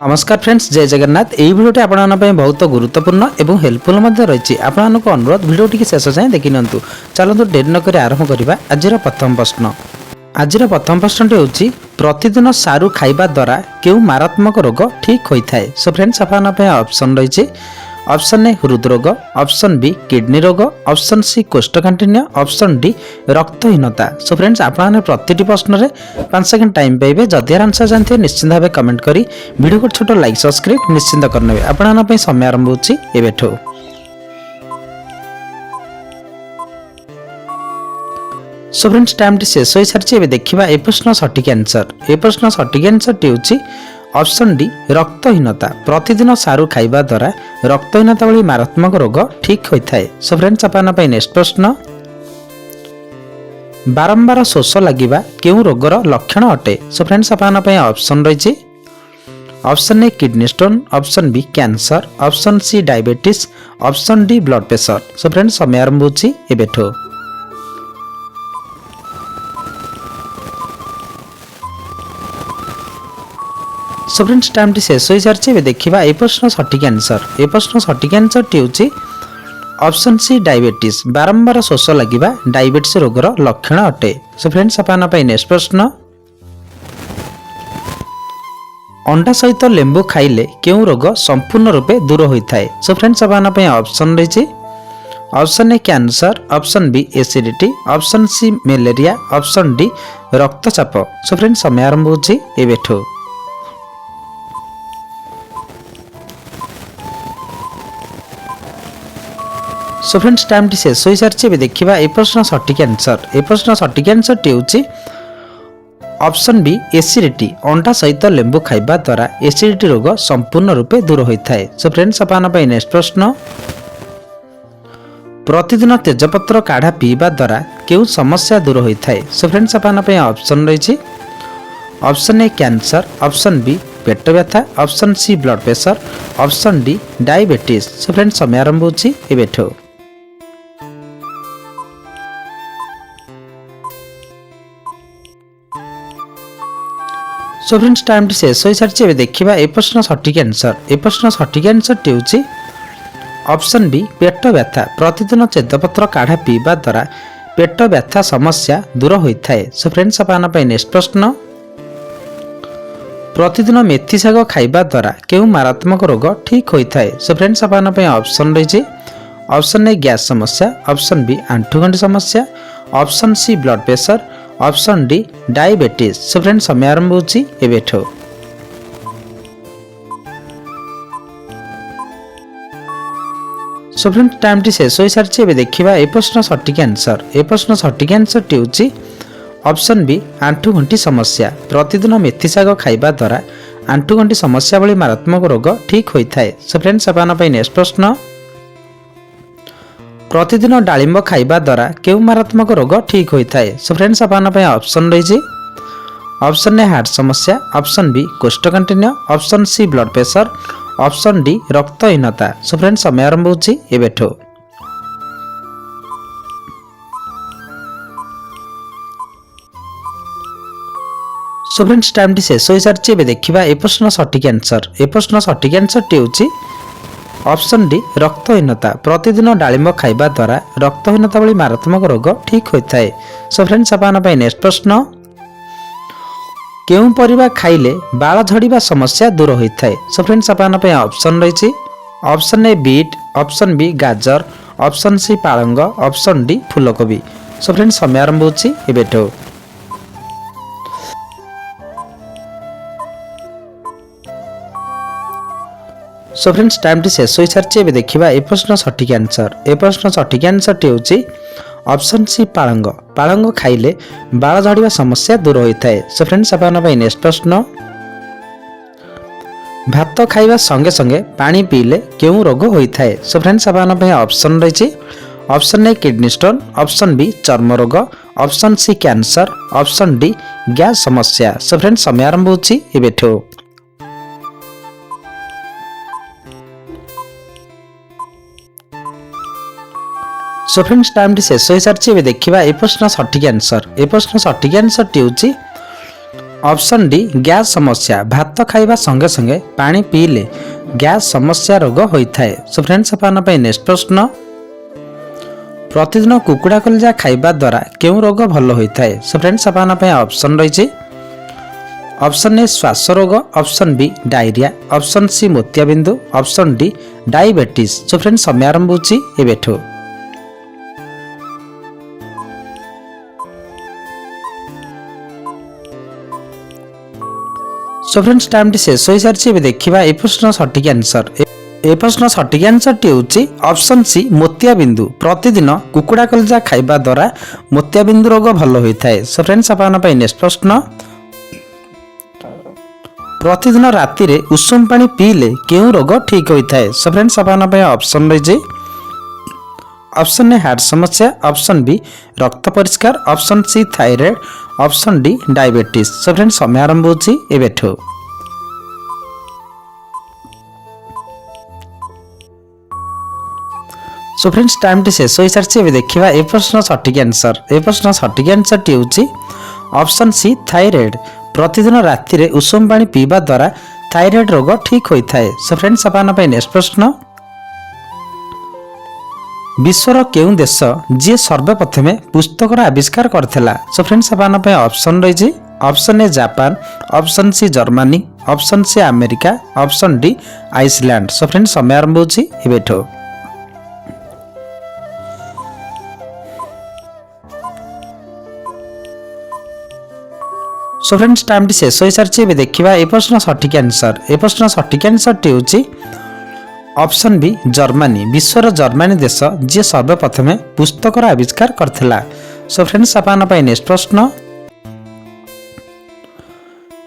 नमस्कार फ्रेंड्स, जय जगन्नाथ। यही भिडियोटी आपको बहुत गुरुत्वपूर्ण और हेल्पफुल रही। आपको अनुरोध भिडियोटी शेष जाए देखि नियंतु। चलतु डेरी नक आरंभ करवा। आज प्रथम प्रश्न। आज प्रथम प्रश्नटी हूँ, प्रतिदिन सारू खाइबा द्वारा क्यों मारात्मक रोग ठीक होता है। सो फ्रेंड्स, आपको ऑप्शन रही। ऑप्शन ए हृदरोग, ऑप्शन बी किडनी रोग, ऑप्शन सी कोष्ठकाठिन्य, ऑप्शन डी रक्तहीनता। सो फ्रेंड्स, आपने प्रति प्रश्न में 5 सेकंड टाइम पाइबे। जदि आंसर जानते निश्चिंत भाव कमेंट करी वीडियो को छोट लाइक सब्सक्राइब निश्चिंत करने। आपन समय आरंभ होठू। सो फ्रेंड्स, टाइम टी शेष हो सारी। देखा ए प्रश्न सठिक आंसर। ए प्रश्न सठिक आंसर टी हूँ ऑप्शन डी रक्तहीनता। प्रतिदिन सारू खाइबा द्वारा रक्तहीनता भली मारात्मक रोग ठीक होता है। सो फ्रेंड्स, आपन नेक्स्ट प्रश्न। बारंबार शोष लगिबा केउ रोगर लक्षण अटे। सो फ्रेंड्स, आपन ऑप्शन रही। Option A kidney stone, option B cancer, option C diabetes, option D blood pressure. So friends, समय आरंभ होची एबेठो। सो फ्रेंड्स, टाइम टी शेष हो सारी। देखा ए प्रश्न सठिक आंसर। ए प्रश्न सठिक आंसर टी हूँ ऑप्शन सी डायबिटीज। बारंबार शोष लगिबा डायबिटीज रोगर लक्षण अटे। सो फ्रेंड्स, आपन नेक्स्ट प्रश्न। अंडा सहित लेंबू खाइले केउ रोग संपूर्ण रूपे दूर होता है। सो फ्रेंड्स, आपन ऑप्शन रही। Option A cancer, option B acidity, option C malaria, option D रक्तचाप। सो फ्रेंड्स, समय आरंभ होची एबेठो। सो फ्रेंड्स, टाइम टी शेष हो सारी। देखा ए प्रश्न सठिक आंसर। ए प्रश्न सठिक आंसर टी हूँ ऑप्शन बी एसिडिटी। अंडा सहित लेंबू खाइबा द्वारा एसिडिटी रोग संपूर्ण रूपे दूर होता है। सो फ्रेंड्स, आपन नेक्स्ट प्रश्न। प्रतिदिन तेजपत्र काढ़ा पीवा द्वारा क्यों समस्या दूर होता है। सो फ्रेंड्स, आपन ऑप्शन रही। Option A cancer, option B पेट व्यथा, option C blood pressure, option D diabetes. So friends, समय आरंभ होची एबेठो। सो फ्रेंड्स, टाइम टी शेष हो सारी। देखा ए प्रश्न सठिक आंसर। ए प्रश्न सठिक आंसर टी हूँ ऑप्शन बी पेट व्यथा। प्रतिदिन तेजपत्र काढ़ा पीवा द्वारा पेट व्यथा समस्या दूर होता है। सो फ्रेंड्स, आपन नेक्स्ट प्रश्न। प्रतिदिन मेथी शाग खाइबा द्वारा क्यों मारात्मक रोग ठीक होता है। सो फ्रेंड्स, आपन ऑप्शन रही। ऑप्शन ए गैस समस्या, ऑप्शन बी आंठुगंठी समस्या, option C blood pressure, option D diabetes. So friends, समय आरंभ होची एबेठो। सो फ्रेंड्स, टाइम टी शेष हो सारी। देखा ए प्रश्न सठिक आंसर। ए प्रश्न सठिक आंसर टी हूँ ऑप्शन बी आंठुगंठी समस्या। प्रतिदिन मेथी शाग खाइबा द्वारा आंठुगंठी समस्या भली मारात्मक रोग ठीक होता है। सो फ्रेंड्स, आपन नेक्स्ट प्रश्न। प्रतिदिन डालिंब खाइबा द्वारा क्यों मारात्मक रोग ठीक होता है। सो फ्रेंड्स, आपन ऑप्शन रही। ऑप्शन ए हार्ट समस्या, ऑप्शन बी कोष्ठकाठिन्य, option C blood pressure, option D रक्तहीनता। सो फ्रेंड्स, समय आरंभ होची एबेठो। सो फ्रेंड्स, टाइम टी शेष हो सारी। देखा ए प्रश्न सठिक आंसर। ए प्रश्न सठिक आंसर टी हूँ ऑप्शन डी रक्तहीनता। प्रतिदिन डालिंब खाइबा द्वारा रक्तहीनता भली मारात्मक रोग ठीक होता है। सो फ्रेंड्स, आपन नेक्स्ट प्रश्न। केउं परिबा खाइले बाल झड़िबा समस्या दूर होता है। सो फ्रेंड्स, आपन ऑप्शन रही। Option A beet, option B गाजर, ऑप्शन सी पालंग, ऑप्शन डी फूलकोबी। सो फ्रेंड्स, समय आरंभ होची एबेठो। सो फ्रेंड्स, टाइम टी शेष हो सारी। देखा ए प्रश्न सठिक आंसर। ए प्रश्न सठिक आंसर टी हूँ ऑप्शन सी पालंग। पालंग खाइले बाल झड़िबा समस्या दूर होता है। सो फ्रेंड्स, आपन नेक्स्ट प्रश्न। भात खाइबा संगे संगे पानी पीले क्यों रोग होता है। सो फ्रेंड्स, आपन ऑप्शन रही। Option A kidney stone, option B चर्म रोग, option C cancer, option D gas समस्या। सो फ्रेंड्स, समय आरंभ होची एबेठो। सो फ्रेंड्स, टाइम टी शेष हो सारी। देखा ए प्रश्न सठिक आंसर। ए प्रश्न सठिक आंसर टी हूँ ऑप्शन डी गैस समस्या भात खाइबा संगे संगे पानी पीले गैस समस्या रोग होता है। सो फ्रेंड्स अपन नेक्स्ट प्रश्न प्रतिदिन कुकुड़ा कलिजा खाइबा द्वारा केउं रोग भल होता है। सो फ्रेंड्स अपन ऑप्शन रही ऑप्शन ए श्वास रोग, option B diarrhoea, option C मोतियाबिंदु, option D diabetes. So friends समय आरंभ होची एबेठो। सो फ्रेंड्स टाइम टी शेष हो सारी एबे देखिबा ए प्रश्न सठिक आंसर। ए प्रश्न सठिक आंसर टी होची ऑप्शन सी मोतियाबिंदु। प्रतिदिन कुकुड़ा कलिजा खाइबा द्वारा मोतियाबिंदु रोग भल होता है। सो फ्रेंड्स अपन नेक्स्ट प्रश्न प्रतिदिन राति रे उषुम पानी पीले केउं रोग ठीक होता है। सो फ्रेंड्स अपन ऑप्शन रही ऑप्शन ए हार्ट समस्या, ऑप्शन बी रक्त परिष्कार, option C thyroid, option D diabetes. So friends समय आरंभ होची एबेठो। सो फ्रेंड्स टाइम टी शेष हो सारी एबे देखिबा ए प्रश्न सठिक आंसर। ए प्रश्न सठिक आंसर टी होची ऑप्शन सी थायराइड। प्रतिदिन राति रे उषुम पानी पीवा द्वारा थायराइड रोग ठीक होता है। सो फ्रेंड्स अपन नेक्स्ट प्रश्न विश्वर केउं देश जी सर्वप्रथमे पुस्तकर आविष्कार करथिला। सो फ्रेंड्स अपन ऑप्शन रही option A Japan, option C Germany, option C America, option D Iceland. So friends समय आरंभ होची एबेठो। सो फ्रेंड्स टाइम टी शेष हो सारी एबे देखिबा ए प्रश्न सठिक आंसर। ए प्रश्न सठिक आंसर टी होची ऑप्शन बी जर्मनी। विश्वर जर्मनी देश जी सर्वप्रथमे पुस्तकर आविष्कार करथिला। सो फ्रेंड्स अपन नेक्स्ट प्रश्न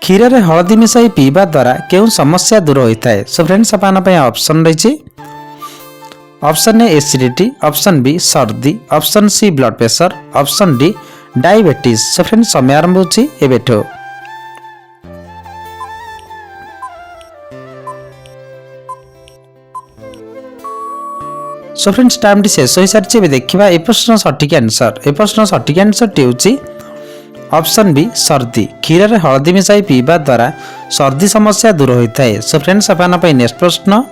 क्षीर रे हळदी मिसाई पीवा द्वारा केउं समस्या दूर होता है। सो फ्रेंड्स अपन ऑप्शन रही option A acidity, option B सर्दी, option C blood pressure, option D diabetes. So friends समय आरंभ होची एबेठो। सो फ्रेंड्स टाइम टी शेष हो सारी एबे देखिबा ए प्रश्न सठिक आंसर। ए प्रश्न सठिक आंसर टी होची ऑप्शन बी सर्दी। क्षीर रे हळदी मिसाई पीवा द्वारा सर्दी समस्या दूर होता है। सो फ्रेंड्स अपन नेक्स्ट प्रश्न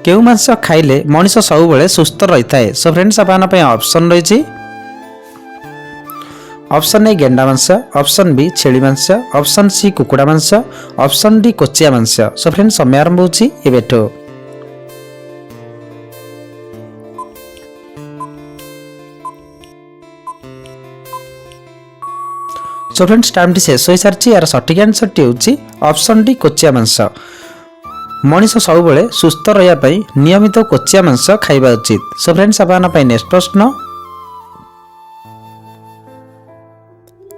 केउ मांस खाइले मनीष सबुबले सुस्थ रहता है। सो फ्रेंड्स अपन ऑप्शन रही ऑप्शन ए गेंडा मांस, ऑप्शन बी छेली मांस, ऑप्शन सी कुकुड़ा मांस, ऑप्शन डी कोचिया मांस। सो फ्रेंड्स समय आरंभ होची एबेठो। सो फ्रेंड्स टाइम टी शेष हो सारी यार सठिक आंसर टी होची ऑप्शन डी कोचिया मांस। मनीष सबुबले सुस्थ रहिया पई नियमित कोचिया मांस खाइबा उचित। सो फ्रेंड्स अपन नेक्स्ट प्रश्न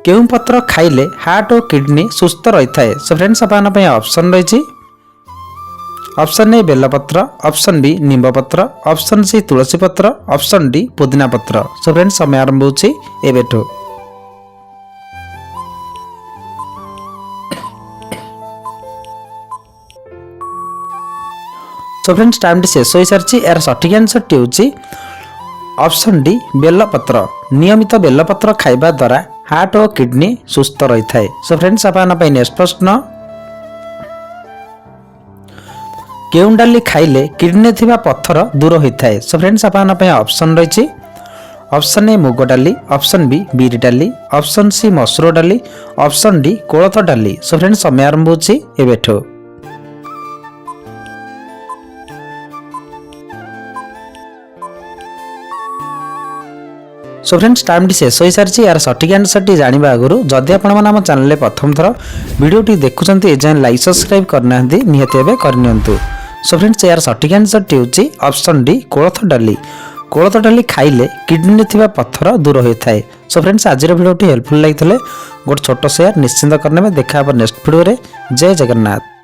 केउं पत्र खाइले हार्ट और किडनी सुस्थ रहता है। सो फ्रेंड्स अपन ऑप्शन रही ऑप्शन ए बेलपत्र, ऑप्शन बी निम्ब पत्र, ऑप्शन सी तुलसी पत्र, ऑप्शन डी पुदीना पत्र। सो फ्रेंड्स समय आरंभ होची एबेठो। सो फ्रेंड्स टाइम टी शेष हो सारी यार सठिक आंसर टी होची ऑप्शन डी बेलपत्र। नियमित बेलपत्र खाइबा द्वारा हार्ट और किडनी सुस्थ रहता है। सो फ्रेंड्स अपन नेक्स्ट प्रश्न केउं डाली खाइले किडनी थिबा पत्थर दूर होता है। सो फ्रेंड्स अपन ऑप्शन रही ऑप्शन ए मुग डाली, ऑप्शन बी बिरी डाली, ऑप्शन सी मसूर डाली, ऑप्शन डी कोलथ डाली। सो फ्रेंड्स समय आरंभ होची एबेठो। सो फ्रेंड्स टाइम टी शेष हो सारी यार सठिक आंसर टी जानिबा आगुरु जदि आपण माने हम चैनल प्रथम थर वीडियो टी देखुचंती एजाय लाइक सब्सक्राइब करना निहति एबे करनियंतु। सो फ्रेंड्स यार सठिक आंसर टी होची ऑप्शन डी कोलथ डाली। कोलथ डाली खाइले किडनी थिबा पत्थर दूर होता है। सो फ्रेंड्स आज वीडियो टी हेल्पफुल लागितले गोटे छोट शेयर निश्चिंत करने में देखा नेक्स्ट वीडियो रे। जय जगन्नाथ।